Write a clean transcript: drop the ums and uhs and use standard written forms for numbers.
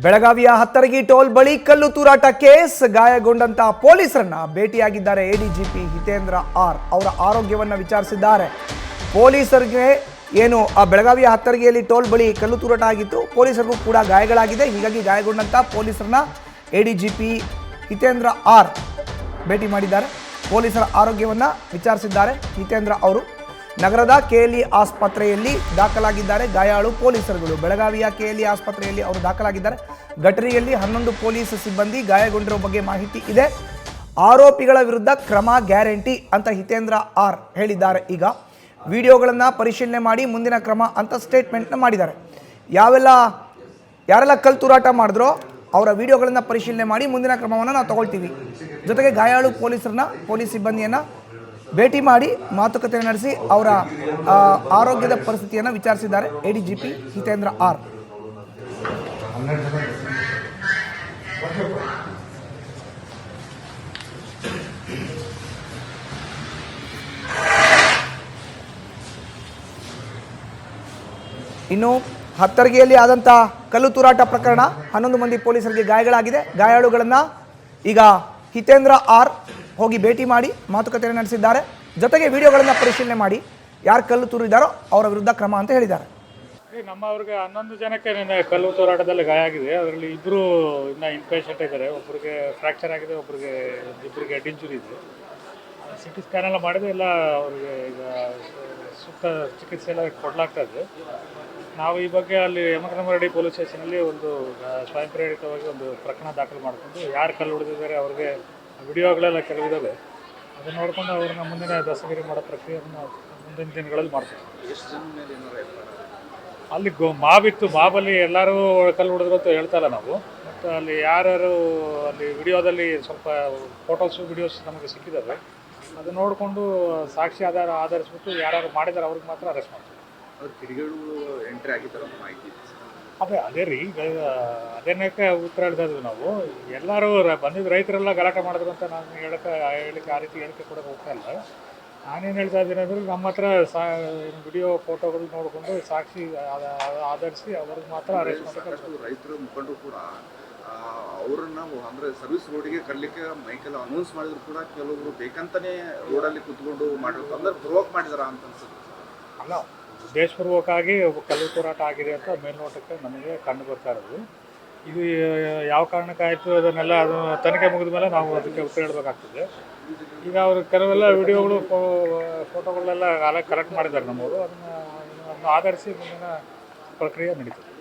ಬೆಳಗಾವಿಯ ಹತ್ತರಗಿ ಟೋಲ್ ಬಳಿ ಕಲ್ಲು ತೂರಾಟ ಕೇಸ್ ಗಾಯಗೊಂಡಂತ ಪೊಲೀಸರನ್ನ ಭೇಟಿಯಾಗಿದ್ದಾರೆ ಎಡಿಜಿಪಿ ಹಿತೇಂದ್ರ ಆರ್. ಅವರ ಆರೋಗ್ಯವನ್ನ ವಿಚಾರಿಸಿದ್ದಾರೆ. ಪೊಲೀಸರಿಗೆ ಏನು ಆ ಬೆಳಗಾವಿಯ ಹತ್ತರಗಿಯಲ್ಲಿ ಟೋಲ್ ಬಳಿ ಕಲ್ಲು ತೂರಾಟ ಆಗಿತ್ತು, ಪೊಲೀಸರಿಗೂ ಕೂಡ ಗಾಯಗಳಾಗಿದೆ. ಹೀಗಾಗಿ ಗಾಯಗೊಂಡಂತ ಪೊಲೀಸರನ್ನ ಎಡಿಜಿಪಿ ಹಿತೇಂದ್ರ ಆರ್ ಭೇಟಿ ಮಾಡಿದ್ದಾರೆ. ಪೊಲೀಸರ ಆರೋಗ್ಯವನ್ನ ವಿಚಾರಿಸಿದ್ದಾರೆ. ಹಿತೇಂದ್ರ ಅವರು ನಗರದ ಕೆಎಲ್ಇ ಆಸ್ಪತ್ರೆಯಲ್ಲಿ ದಾಖಲಾಗಿದ್ದಾರೆ. ಗಾಯಾಳು ಪೊಲೀಸರುಗಳು ಬೆಳಗಾವಿಯ ಕೆಎಲ್ಇ ಆಸ್ಪತ್ರೆಯಲ್ಲಿ ಅವರು ದಾಖಲಾಗಿದ್ದಾರೆ. ಘಟನೆಯಲ್ಲಿ 11 ಪೊಲೀಸ್ ಸಿಬ್ಬಂದಿ ಗಾಯಗೊಂಡಿರೋ ಬಗ್ಗೆ ಮಾಹಿತಿ ಇದೆ. ಆರೋಪಿಗಳ ವಿರುದ್ಧ ಕ್ರಮ ಗ್ಯಾರಂಟಿ ಅಂತ ಹಿತೇಂದ್ರ ಆರ್ ಹೇಳಿದ್ದಾರೆ. ಈಗ ವಿಡಿಯೋಗಳನ್ನು ಪರಿಶೀಲನೆ ಮಾಡಿ ಮುಂದಿನ ಕ್ರಮ ಅಂತ ಸ್ಟೇಟ್ಮೆಂಟ್ನ ಮಾಡಿದ್ದಾರೆ. ಯಾರೆಲ್ಲ ಕಲ್ಲು ತೂರಾಟ ಮಾಡಿದ್ರೋ ಅವರ ವಿಡಿಯೋಗಳನ್ನು ಪರಿಶೀಲನೆ ಮಾಡಿ ಮುಂದಿನ ಕ್ರಮವನ್ನು ನಾವು ತಗೊಳ್ತೀವಿ. ಜೊತೆಗೆ ಗಾಯಾಳು ಪೊಲೀಸ್ ಸಿಬ್ಬಂದಿಯನ್ನು ಭೇಟಿ ಮಾಡಿ ಮಾತುಕತೆ ನಡೆಸಿ ಅವರ ಆರೋಗ್ಯದ ಪರಿಸ್ಥಿತಿಯನ್ನು ವಿಚಾರಿಸಿದ್ದಾರೆ ಎಡಿಜಿಪಿ ಹಿತೇಂದ್ರ ಆರ್. ಇನ್ನು ಹತ್ತರಗಿಯಲ್ಲಿ ಆದಂಥ ಕಲ್ಲು ತೂರಾಟ ಪ್ರಕರಣ 11 ಮಂದಿ ಪೊಲೀಸರಿಗೆ ಗಾಯಗಳಾಗಿದೆ. ಗಾಯಾಳುಗಳನ್ನು ಈಗ ಹಿತೇಂದ್ರ ಆರ್ ಹೋಗಿ ಭೇಟಿ ಮಾಡಿ ಮಾತುಕತೆ ನಡೆಸಿದ್ದಾರೆ. ಜೊತೆಗೆ ವಿಡಿಯೋಗಳನ್ನು ಪರಿಶೀಲನೆ ಮಾಡಿ ಯಾರು ಕಲ್ಲು ತೂರಿದ್ದಾರೋ ಅವರ ವಿರುದ್ಧ ಕ್ರಮ ಅಂತ ಹೇಳಿದ್ದಾರೆ. ನಮ್ಮವ್ರಿಗೆ 11 ಜನಕ್ಕೆ ನಿನ್ನೆ ಕಲ್ಲು ತೂರಾಟದಲ್ಲಿ ಗಾಯ ಆಗಿದೆ. ಅದರಲ್ಲಿ ಇಬ್ಬರು ಇನ್ನೂ ಇನ್ಪೇಷೆಂಟ್ ಇದ್ದಾರೆ. ಒಬ್ಬರಿಗೆ ಫ್ರ್ಯಾಕ್ಚರ್ ಆಗಿದೆ, ಇಬ್ಬರಿಗೆ ಹೆಡ್ ಇಂಜುರಿ ಇದೆ. ಸಿಟಿ ಸ್ಕ್ಯಾನ್ ಎಲ್ಲ ಮಾಡಿದೆ, ಎಲ್ಲ ಅವ್ರಿಗೆ ಈಗ ಸೂಕ್ತ ಚಿಕಿತ್ಸೆ ಎಲ್ಲ ಕೊಡಲಾಗ್ತಾ ಇದೆ. ನಾವು ಈ ಬಗ್ಗೆ ಅಲ್ಲಿ ಯಮಕನಮರಡಿ ಪೊಲೀಸ್ ಸ್ಟೇಷನಲ್ಲಿ ಒಂದು ಸ್ವಯಂ ಪ್ರೇರಿತವಾಗಿ ಒಂದು ಪ್ರಕರಣ ದಾಖಲು ಮಾಡಿಕೊಂಡು ಯಾರು ಕಲ್ಲು ಹೊಡೆದಿದ್ದಾರೆ ಅವ್ರಿಗೆ ವಿಡಿಯೋಗಳೆಲ್ಲ ಕೆಲವಿದ್ದಾವೆ, ಅದನ್ನು ನೋಡಿಕೊಂಡು ಅವ್ರನ್ನ ಮುಂದಿನ ದಸ್ತಗಿರಿ ಮಾಡೋ ಪ್ರಕ್ರಿಯೆಯನ್ನು ಮುಂದಿನ ದಿನಗಳಲ್ಲಿ ಮಾಡ್ತೀವಿ. ಅಲ್ಲಿ ಮಾವಿತ್ತು, ಮಾವಲ್ಲಿ ಎಲ್ಲರೂ ಕಲ್ಲು ಹೊಡೆದ್ರು ಅಂತ ಹೇಳ್ತಾ ಇಲ್ಲ ನಾವು. ಮತ್ತು ಅಲ್ಲಿ ಯಾರ್ಯಾರು ಅಲ್ಲಿ ವಿಡಿಯೋದಲ್ಲಿ ಸ್ವಲ್ಪ ವಿಡಿಯೋಸ್ ನಮಗೆ ಸಿಕ್ಕಿದ್ದಾವೆ, ಅದು ನೋಡಿಕೊಂಡು ಸಾಕ್ಷಿ ಆಧರಿಸ್ಬಿಟ್ಟು ಯಾರು ಮಾಡಿದ್ದಾರೆ ಅವ್ರಿಗೆ ಮಾತ್ರ ಅರೆಸ್ಟ್ ಮಾಡ್ತೀವಿ. ಎಂಟ್ರಿ ಆಗಿದ್ದಾರೆ ಮಾಹಿತಿ ಅದೇ ರೀ, ಈಗ ಅದೇನಕ್ಕೆ ಉತ್ತರ ಹೇಳ್ತಾ ಇದ್ವಿ ನಾವು. ಎಲ್ಲರೂ ಬಂದಿದ್ದು ರೈತರೆಲ್ಲ ಗಲಾಟೆ ಮಾಡಿದ್ರು ಅಂತ ನಾನು ಹೇಳಿಕೆ ಆ ರೀತಿ ಹೇಳಿಕೆ ಕೊಡೋಕೆ ಹೋಗ್ತಾ ಇಲ್ಲ. ನಾನೇನು ಹೇಳ್ತಾ ಇದ್ದೀನಿ ಅಂದರೆ ನಮ್ಮ ಹತ್ರ ವಿಡಿಯೋ ಫೋಟೋಗಳು ನೋಡಿಕೊಂಡು ಸಾಕ್ಷಿ ಆಧರಿಸಿ ಅವ್ರಿಗೆ ಮಾತ್ರ ಅರೆಸ್ಟ್ ಮಾಡಬೇಕು. ರೈತರ ಮುಖಂಡರು ಕೂಡ ಅವರನ್ನು ಅಂದರೆ ಸರ್ವಿಸ್ ರೋಡಿಗೆ ಕರಲಿಕ್ಕೆ ಮೈಕೆಲ್ಲ ಅನೌನ್ಸ್ ಮಾಡಿದ್ರು ಕೂಡ ಕೆಲವರು ಬೇಕಂತಲೇ ರೋಡಲ್ಲಿ ಕೂತ್ಕೊಂಡು ಮಾಡಿದ್ರು, ಅಂದರೆ ಪ್ರೊವೋಕ್ ಮಾಡಿದಾರ ಅಂತ ಅನ್ಸುತ್ತೆ. ಅಲ್ಲ, ಉದ್ದೇಶಪೂರ್ವಕವಾಗಿ ಕಲ್ಲು ತೂರಾಟ ಆಗಿದೆ ಅಂತ ಮೇಲ್ನೋಟಕ್ಕೆ ನಮಗೆ ಕಂಡು ಬರ್ತಾ ಇರೋದು. ಇದು ಯಾವ ಕಾರಣಕ್ಕಾಯಿತು ಅದನ್ನೆಲ್ಲ ಅದು ತನಿಖೆ ಮುಗಿದ ಮೇಲೆ ನಾವು ಅದಕ್ಕೆ ಉತ್ತರ ಹೇಳಬೇಕಾಗ್ತದೆ. ಈಗ ಅವರು ಕೆಲವೆಲ್ಲ ವಿಡಿಯೋಗಳು ಫೋಟೋಗಳೆಲ್ಲ ಕಲೆಕ್ಟ್ ಮಾಡಿದ್ದಾರೆ ನಮ್ಮವರು. ಅದನ್ನು ಆಧರಿಸಿ ಮುಂದಿನ ಪ್ರಕ್ರಿಯೆ ನಡೀತದೆ.